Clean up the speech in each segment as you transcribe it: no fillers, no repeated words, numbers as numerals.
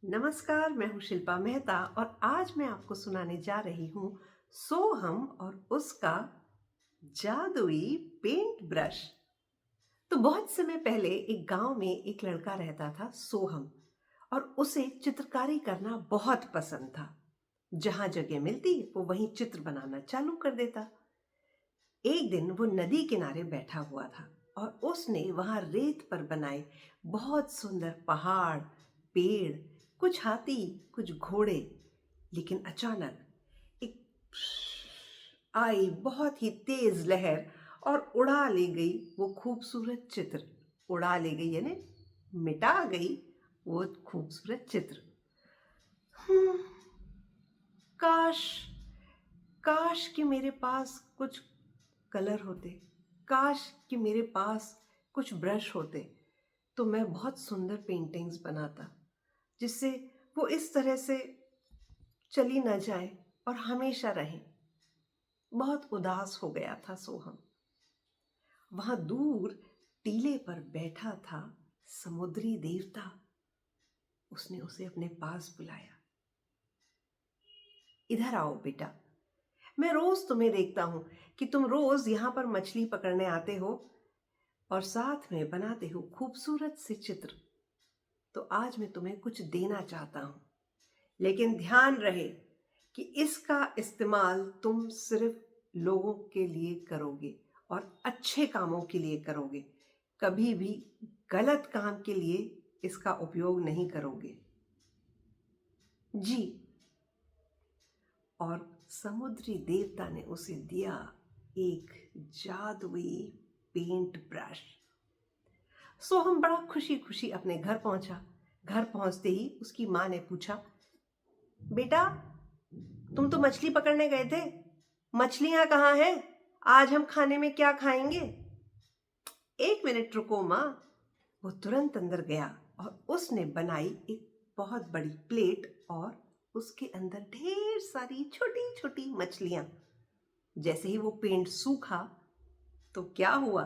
नमस्कार, मैं हूँ शिल्पा मेहता और आज मैं आपको सुनाने जा रही हूँ सोहम और उसका जादुई पेंट ब्रश। तो बहुत समय पहले एक गांव में एक लड़का रहता था सोहम, और उसे चित्रकारी करना बहुत पसंद था। जहां जगह मिलती वो वहीं चित्र बनाना चालू कर देता। एक दिन वो नदी किनारे बैठा हुआ था और उसने वहां रेत पर बनाए बहुत सुंदर पहाड़, पेड़, कुछ हाथी, कुछ घोड़े। लेकिन अचानक एक आई बहुत ही तेज लहर और उड़ा ले गई वो खूबसूरत चित्र। उड़ा ले गई यानी मिटा गई वो खूबसूरत चित्र। हम्म, काश काश कि मेरे पास कुछ कलर होते, काश कि मेरे पास कुछ ब्रश होते, तो मैं बहुत सुंदर पेंटिंग्स बनाता जिससे वो इस तरह से चली न जाए और हमेशा रहे। बहुत उदास हो गया था सोहम। वहां दूर टीले पर बैठा था समुद्री देवता। उसने उसे अपने पास बुलाया। इधर आओ बेटा, मैं रोज तुम्हें देखता हूं कि तुम रोज यहां पर मछली पकड़ने आते हो और साथ में बनाते हो खूबसूरत से चित्र। तो आज मैं तुम्हें कुछ देना चाहता हूं, लेकिन ध्यान रहे कि इसका इस्तेमाल तुम सिर्फ लोगों के लिए करोगे और अच्छे कामों के लिए करोगे। कभी भी गलत काम के लिए इसका उपयोग नहीं करोगे जी। और समुद्री देवता ने उसे दिया एक जादुई पेंट ब्रश। सोहम बड़ा खुशी खुशी अपने घर पहुंचा। घर पहुंचते ही उसकी मां ने पूछा, बेटा, तुम तो मछली पकड़ने गए थे, मछलियां कहाँ हैं? आज हम खाने में क्या खाएंगे? एक मिनट रुको मां। वो तुरंत अंदर गया और उसने बनाई एक बहुत बड़ी प्लेट और उसके अंदर ढेर सारी छोटी छोटी मछलियां। जैसे ही वो पेंट सूखा तो क्या हुआ,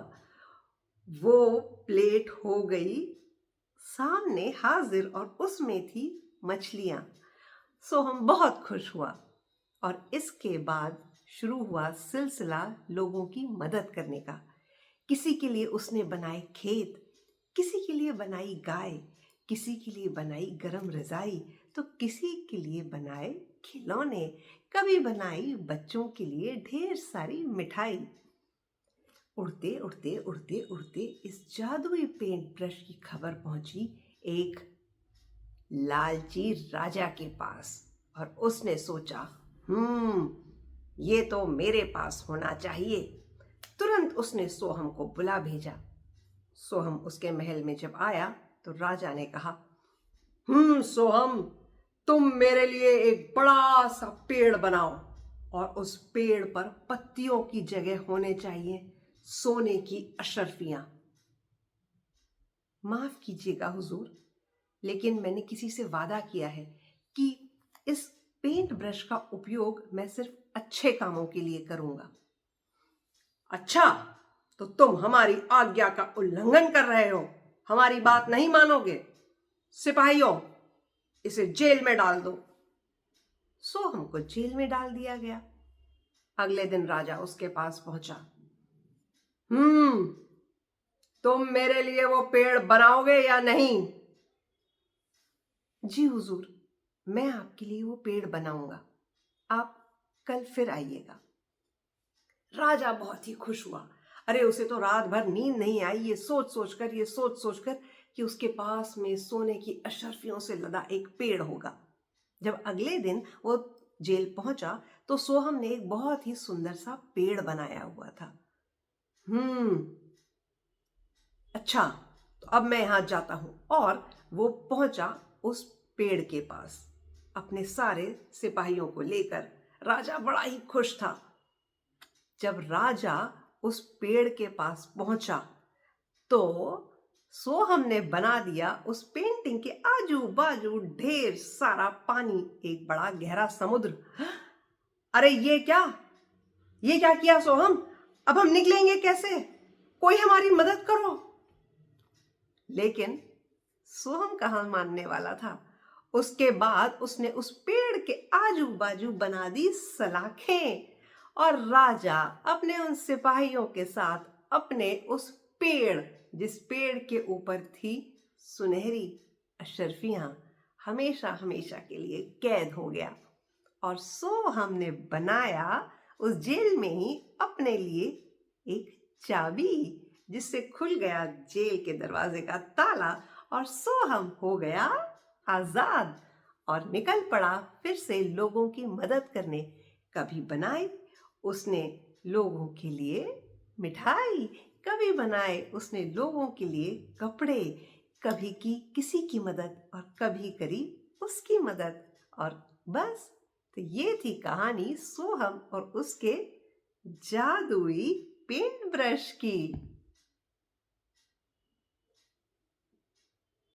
वो प्लेट हो गई सामने हाजिर और उसमें थी मछलियां। सोहम बहुत खुश हुआ और इसके बाद शुरू हुआ सिलसिला लोगों की मदद करने का। किसी के लिए उसने बनाए खेत, किसी के लिए बनाई गाय, किसी के लिए बनाई गरम रजाई, तो किसी के लिए बनाए खिलौने, कभी बनाई बच्चों के लिए ढेर सारी मिठाई। उड़ते उड़ते उड़ते उड़ते इस जादुई पेंट ब्रश की खबर पहुंची एक लालची राजा के पास, और उसने सोचा, ये तो मेरे पास होना चाहिए। तुरंत उसने सोहम को बुला भेजा। सोहम उसके महल में जब आया तो राजा ने कहा, सोहम, तुम मेरे लिए एक बड़ा सा पेड़ बनाओ और उस पेड़ पर पत्तियों की जगह होने चाहिए सोने की अशर्फियां। माफ कीजिएगा हुजूर, लेकिन मैंने किसी से वादा किया है कि इस पेंट ब्रश का उपयोग मैं सिर्फ अच्छे कामों के लिए करूंगा। अच्छा, तो तुम हमारी आज्ञा का उल्लंघन कर रहे हो, हमारी बात नहीं मानोगे। सिपाहियों, इसे जेल में डाल दो। सोहम को जेल में डाल दिया गया। अगले दिन राजा उसके पास पहुंचा। तुम मेरे लिए वो पेड़ बनाओगे या नहीं? जी हुजूर, मैं आपके लिए वो पेड़ बनाऊंगा, आप कल फिर आइएगा। राजा बहुत ही खुश हुआ। अरे, उसे तो रात भर नींद नहीं आई ये सोच सोचकर कि उसके पास में सोने की अशर्फियों से लदा एक पेड़ होगा। जब अगले दिन वो जेल पहुंचा तो सोहम ने एक बहुत ही सुंदर सा पेड़ बनाया हुआ था। अच्छा, तो अब मैं यहां जाता हूं। और वो पहुंचा उस पेड़ के पास अपने सारे सिपाहियों को लेकर। राजा बड़ा ही खुश था। जब राजा उस पेड़ के पास पहुंचा तो सोहम ने बना दिया उस पेंटिंग के आजू बाजू ढेर सारा पानी, एक बड़ा गहरा समुद्र। अरे, ये क्या किया सोहम? अब हम निकलेंगे कैसे? कोई हमारी मदद करो। लेकिन सोहम कहां मानने वाला था। उसके बाद उसने उस पेड़ के आजू बाजू बना दी सलाखें और राजा अपने उन सिपाहियों के साथ अपने उस पेड़, जिस पेड़ के ऊपर थी सुनहरी अशरफियां, हमेशा हमेशा के लिए कैद हो गया। और सो हमने बनाया उस जेल में ही अपने लिए एक चाबी, जिससे खुल गया जेल के दरवाजे का ताला, और सो हम हो गया आजाद और निकल पड़ा फिर से लोगों की मदद करने। कभी बनाई उसने लोगों के लिए मिठाई, कभी बनाए उसने लोगों के लिए कपड़े, कभी की किसी की मदद और कभी करी उसकी मदद। और बस, तो ये थी कहानी सोहम और उसके जादुई पेंट ब्रश की।